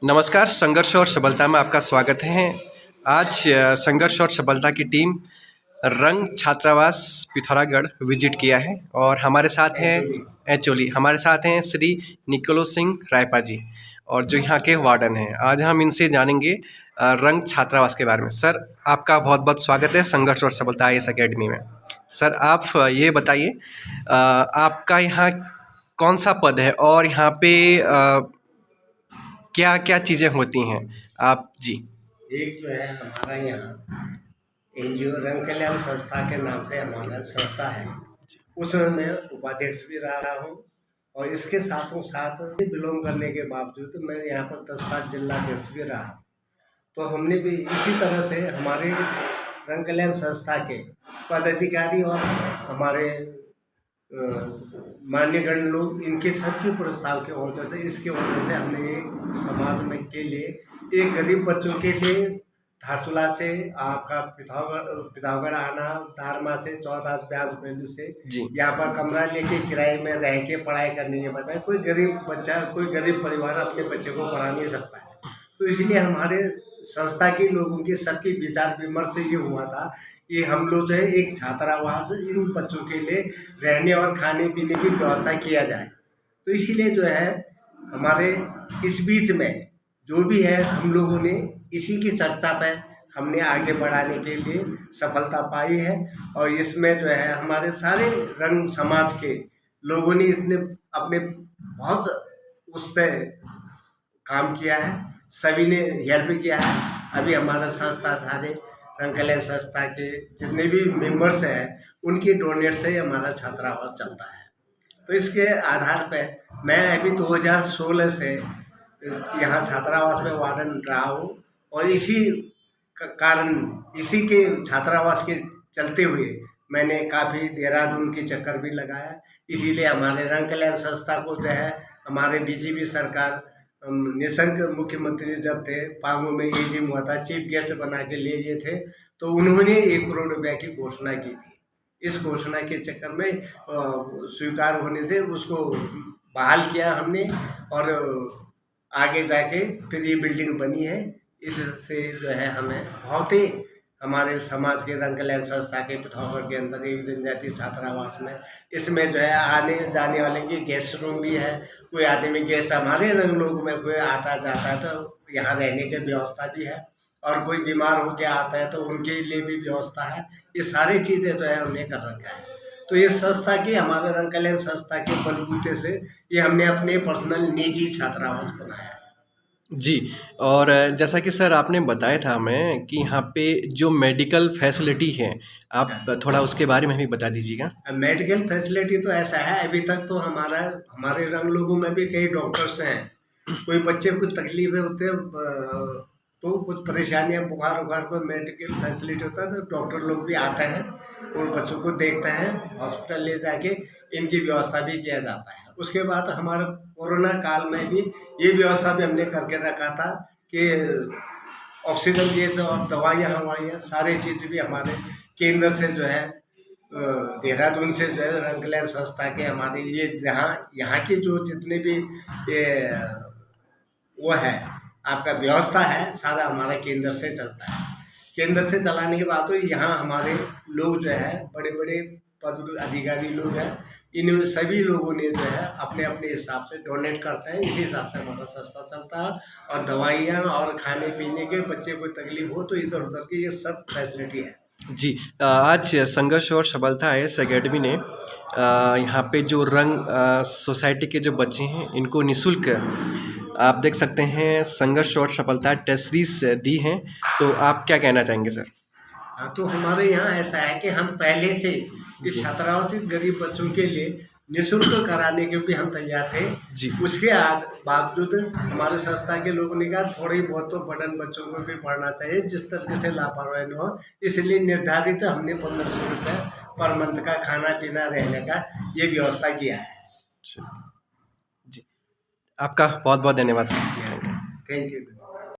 नमस्कार, संघर्ष और सफलता में आपका स्वागत है। आज संघर्ष और सफलता की टीम रंग छात्रावास पिथौरागढ़ विजिट किया है और हमारे साथ हैं एचओली, हमारे साथ हैं श्री निकोलो सिंह रायपा जी और जो यहाँ के वार्डन हैं। आज हम इनसे जानेंगे रंग छात्रावास के बारे में। सर, आपका बहुत बहुत स्वागत है संघर्ष और सफलता IAS अकेडमी में। सर, आप ये बताइए आपका यहाँ कौन सा पद है और यहाँ पे क्या क्या चीज़ें होती हैं आप जी? एक जो है हमारा यहाँ NGO रंग कल्याण संस्था के नाम से हमारा संस्था है, उसमें मैं उपाध्यक्ष भी रहा हूँ और इसके साथों साथ बिलोंग करने के बावजूद मैं यहाँ पर 10 साल जिलाध्यक्ष भी रहा। तो हमने भी इसी तरह से हमारे रंग कल्याण संस्था के पदाधिकारी और हमारे मान्यगण लोग इनके सबके प्रस्ताव की वजह से इसके वजह से हमने एक समाज में के लिए एक गरीब बच्चों के लिए धारचूला से आपका पिथौरागढ़ आना, दारमा से 14-22 मील से यहाँ पर कमरा लेके किराए में रह के पढ़ाई करनी है। बताए कोई गरीब बच्चा, कोई गरीब परिवार अपने बच्चे को पढ़ा नहीं सकता है। तो इसलिए हमारे संस्था के लोगों के सबके विचार विमर्श से ये हुआ था कि हम लोग जो है एक छात्रावास इन बच्चों के लिए रहने और खाने पीने की व्यवस्था किया जाए। तो इसीलिए जो है हमारे इस बीच में जो भी है हम लोगों ने इसी की चर्चा पे हमने आगे बढ़ाने के लिए सफलता पाई है और इसमें जो है हमारे सारे रंग समाज के लोगों ने इसने अपने बहुत उससे काम किया है, सभी ने हेल्प किया है। अभी हमारा संस्था सारे रंग कल्याण संस्था के जितने भी मेंबर्स हैं उनके डोनेट से हमारा छात्रावास चलता है। तो इसके आधार पे मैं अभी 2016 से यहाँ छात्रावास में वार्डन रहा हूँ और इसी कारण इसी के छात्रावास के चलते हुए मैंने काफ़ी देहरादून के चक्कर भी लगाया। इसीलिए हमारे रंग कल्याण संस्था को जो है हमारे BJP सरकार निशंक मुख्यमंत्री जब थे, पांगू में एजिम हुआ था, चीफ गेस्ट बना के ले गए थे, तो उन्होंने 1 करोड़ रुपया की घोषणा की थी। इस घोषणा के चक्कर में स्वीकार होने से उसको बहाल किया हमने और आगे जाके फिर ये बिल्डिंग बनी है। इससे जो है हमें बहुत ही हमारे समाज के रंग कल्याण संस्था के पिथौरागढ़ के अंदर एक जनजातीय छात्रावास में इसमें जो है आने जाने वाले की गेस्ट रूम भी है। कोई आदमी गेस्ट हमारे रंग लोग में कोई आता जाता है तो यहाँ रहने की व्यवस्था भी है और कोई बीमार होकर आता है तो उनके लिए भी व्यवस्था है। ये सारी चीज़ें जो है हमने कर रखा है। तो ये संस्था की हमारे रंग कल्याण संस्था के बलबूते से ये हमने अपने पर्सनल निजी छात्रावास बनाया है जी। और जैसा कि सर आपने बताया था हमें कि यहाँ पे जो मेडिकल फैसिलिटी है, आप थोड़ा उसके बारे में भी बता दीजिएगा। मेडिकल फैसिलिटी तो ऐसा है, अभी तक तो हमारे रंग लोगों में भी कई डॉक्टर्स हैं। कोई बच्चे को तकलीफें होते हैं तो कुछ परेशानियां बुखार उखार पर मेडिकल फैसिलिटी होता है तो डॉक्टर लोग भी आते हैं और बच्चों को देखते हैं, हॉस्पिटल ले जाके इनकी व्यवस्था भी किया जाता है। उसके बाद हमारे कोरोना काल में भी ये व्यवस्था भी हमने करके रखा था कि ऑक्सीजन गैस और दवाइयाँ सारी चीज़ भी हमारे केंद्र से जो है देहरादून से जो है रंग कल्याण संस्था के हमारे ये यहाँ के जो जितने भी वो है आपका व्यवस्था है सारा हमारा केंद्र से चलता है। केंद्र से चलाने के बाद तो यहाँ हमारे लोग जो है बड़े बड़े पद अधिकारी लोग हैं, इन सभी लोगों ने जो है अपने अपने हिसाब से डोनेट करते हैं। इसी हिसाब से हमारा संस्था चलता है और दवाइयाँ और खाने पीने के बच्चे को तकलीफ हो तो इधर उधर की ये सब फैसिलिटी है जी। आज संघर्ष और सफलता IAS अकेडमी ने यहाँ पे जो रंग सोसाइटी के जो बच्चे हैं इनको निःशुल्क आप देख सकते हैं संघर्ष और सफलता टेस्ट सीरीज दी हैं। तो आप क्या कहना चाहेंगे सर? हाँ, तो हमारे यहाँ ऐसा है कि हम पहले से इस छात्रावास गरीब बच्चों के लिए निःशुल्क कराने के भी हम तैयार थे जी। उसके बावजूद हमारे संस्था के लोगों ने कहा थोड़ी बहुत तो बर्डन बच्चों को भी पढ़ना चाहिए जिस तरीके से लापरवाही न हो, इसलिए निर्धारित हमने 1500 रुपये पर मंथ का खाना पीना रहने का ये व्यवस्था किया है जी। आपका बहुत बहुत धन्यवाद सर। Thank you.